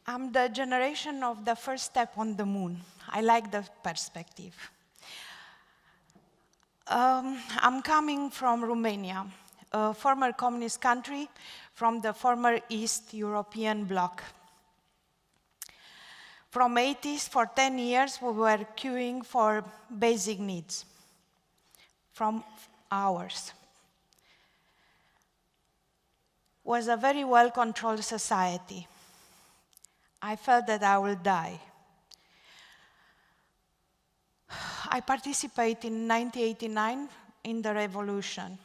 I'm the generation of the first step on the moon. I like the perspective. I'm coming from Romania, a former communist country from the former East European bloc. From 80s, for 10 years, we were queuing for basic needs from ours. It was a very well-controlled society. I felt that I will die. I participated in 1989 in the revolution.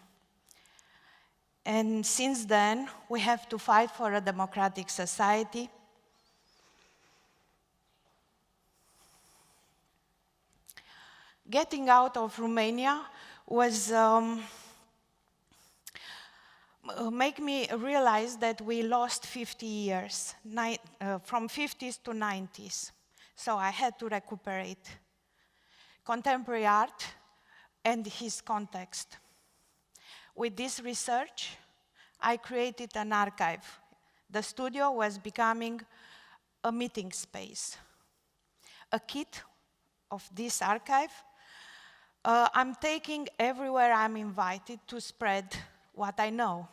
And since then, we have to fight for a democratic society. Getting out of Romania was make me realize that we lost 50 years, from 50s to 90s. So I had to recuperate contemporary art and his context. With this research, I created an archive. The studio was becoming a meeting space. A kit of this archive I'm taking everywhere I'm invited to spread what I know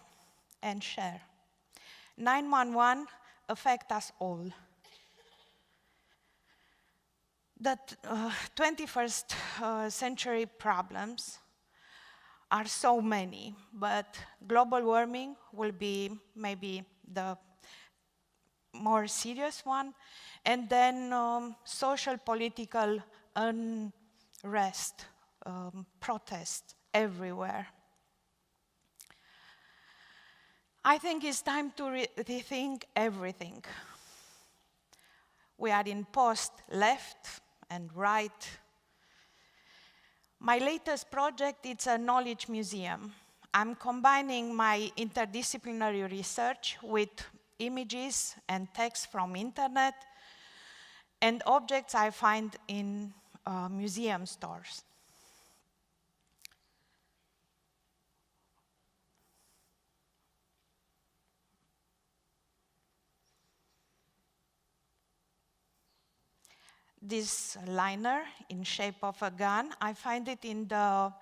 and share. 911 affects us all. The 21st century problems are so many, but global warming will be maybe the more serious one, and then social, political unrest, protest everywhere. I think it's time to rethink everything. We are in post, left, and right. My latest project is a knowledge museum. I'm combining my interdisciplinary research with images and text from internet and objects I find in museum stores. This liner in shape of a gun, I find it in the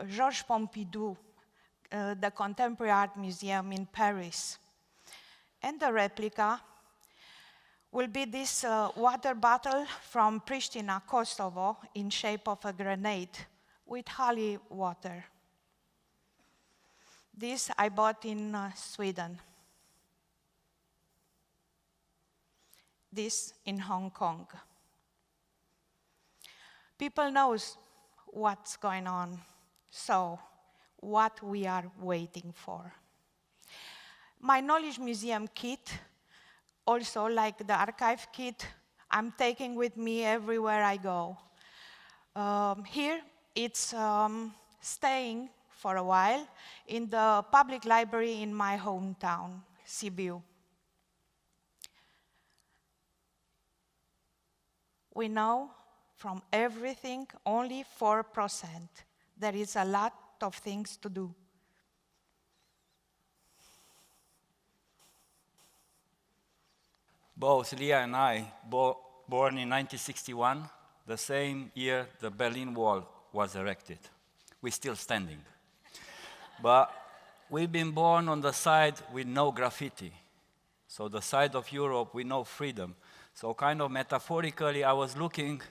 Georges Pompidou, the Contemporary Art Museum in Paris. And the replica will be this water bottle from Pristina, Kosovo, in shape of a grenade with holy water. This I bought in Sweden. This in Hong Kong. People knows what's going on, so what we are waiting for. My knowledge museum kit, also like the archive kit, I'm taking with me everywhere I go. Here, it's staying for a while in the public library in my hometown, Sibiu. We know from everything only 4%. There is a lot of things to do. Both Leah and I, born in 1961, the same year the Berlin Wall was erected. We're still standing. But we've been born on the side with no graffiti. So the side of Europe with no freedom. So kind of metaphorically, I was looking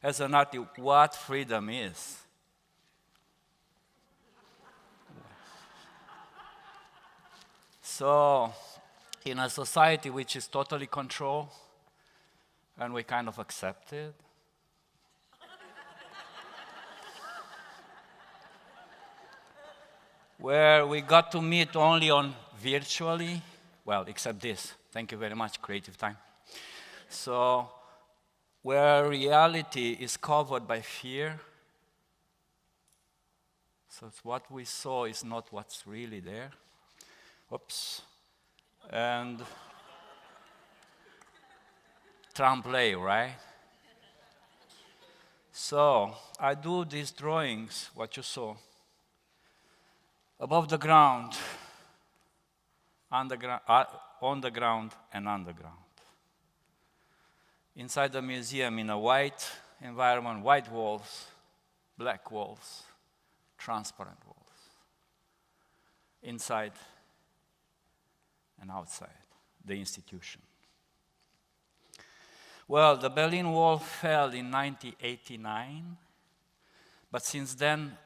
as an artist what freedom is. So in a society which is totally controlled, and we kind of accept it, where we got to meet only on virtually, well, except this. Thank you very much, Creative Time. So, where reality is covered by fear, so what we saw is not what's really there. Oops. And tremblay, right? So, I do these drawings, what you saw, above the ground, on the ground, and underground. inside the museum in a white environment, white walls, black walls, transparent walls, inside and outside the institution. Well, the Berlin Wall fell in 1989, but since then,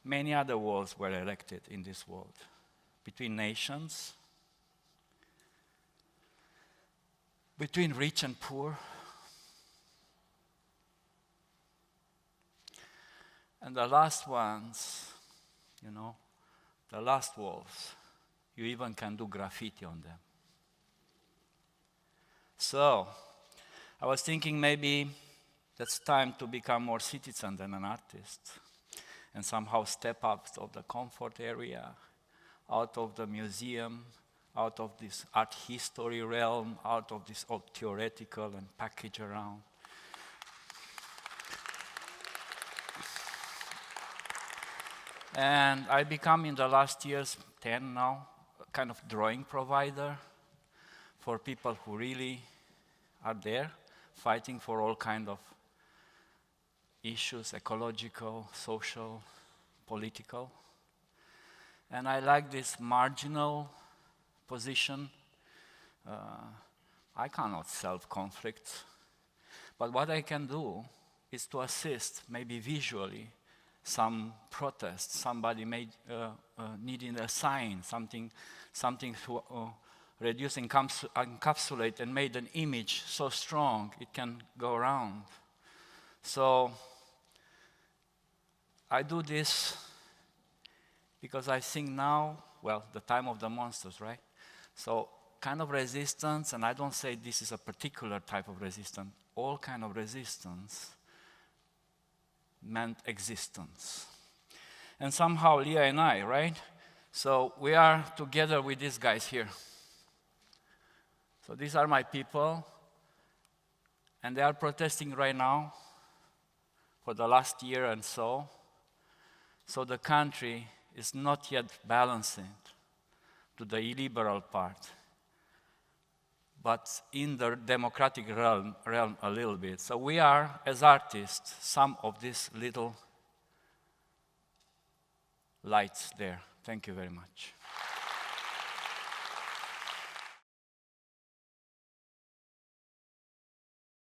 many other walls were erected in this world, between nations, between rich and poor, and the last ones, the last walls, you even can do graffiti on them. So, I was thinking maybe it's time to become more citizen than an artist and somehow step out of the comfort area, out of the museum, out of this art history realm, out of this old theoretical and package around. And I become in the last years, 10 now, a kind of drawing provider for people who really are there, fighting for all kind of issues, ecological, social, political. And I like this marginal position. I cannot solve conflicts, but what I can do is to assist, maybe visually, some protest, somebody needing a sign, something to reduce, encapsulate, and made an image so strong it can go around. So I do this because I think now, well, the time of the monsters, right? So kind of resistance, and I don't say this is a particular type of resistance, all kind of resistance meant existence. And somehow Leah and I, right? So we are together with these guys here. So these are my people, and they are protesting right now for the last year and so. So the country is not yet balancing to the illiberal part, but in the democratic realm a little bit. So we are, as artists, some of these little lights there. Thank you very much.